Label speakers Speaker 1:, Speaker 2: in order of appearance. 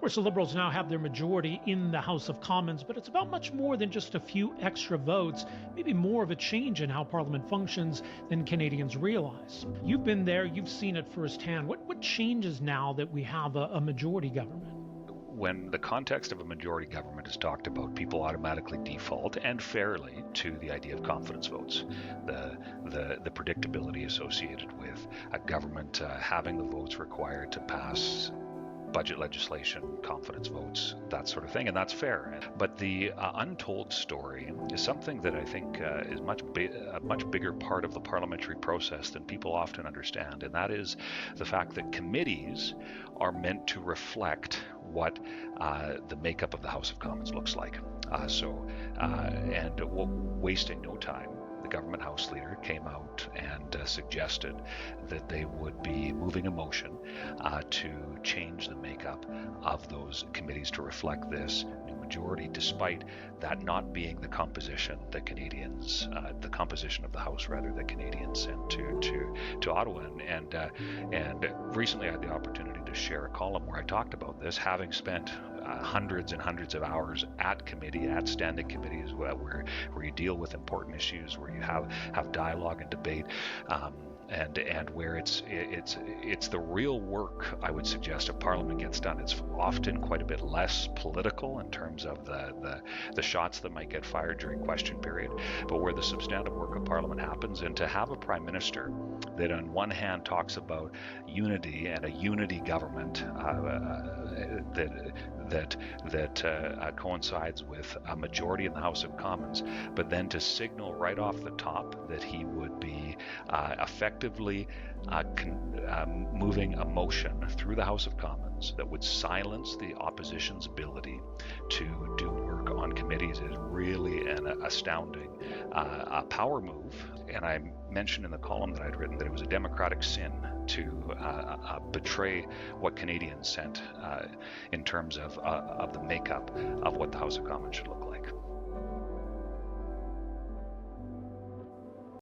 Speaker 1: course, the Liberals now have their majority in the House of Commons, but it's about much more than just a few extra votes, maybe more of a change in how Parliament functions than Canadians realize. You've been there, you've seen it firsthand. What changes now that we have a majority government?
Speaker 2: When the context of a majority government is talked about, people automatically default, and fairly, to the idea of confidence votes. The predictability associated with a government having the votes required to pass budget legislation, confidence votes, that sort of thing, and that's fair. But the untold story is something that I think is a much bigger part of the parliamentary process than people often understand, and that is the fact that committees are meant to reflect what the makeup of the House of Commons looks like. Wasting no time, the government House leader came out and suggested that they would be moving a motion to change the makeup of those committees to reflect this new majority, despite that not being the composition that Canadians, the composition of the House rather, that Canadians sent to Ottawa. And recently I had the opportunity to share a column where I talked about this, having spent hundreds and hundreds of hours at standing committees where you deal with important issues, where you have dialogue and debate, and where it's the real work, I would suggest, of Parliament gets done. It's often quite a bit less political in terms of the shots that might get fired during question period, but where the substantive work of Parliament happens. And to have a Prime Minister that on one hand talks about unity and a unity government that coincides with a majority in the House of Commons, but then to signal right off the top that he would be effectively moving a motion through the House of Commons that would silence the opposition's ability to do work on committees is really an astounding power move. And I mentioned in the column that I'd written that it was a democratic sin to betray what Canadians sent in terms of the makeup of what the House of Commons should look like.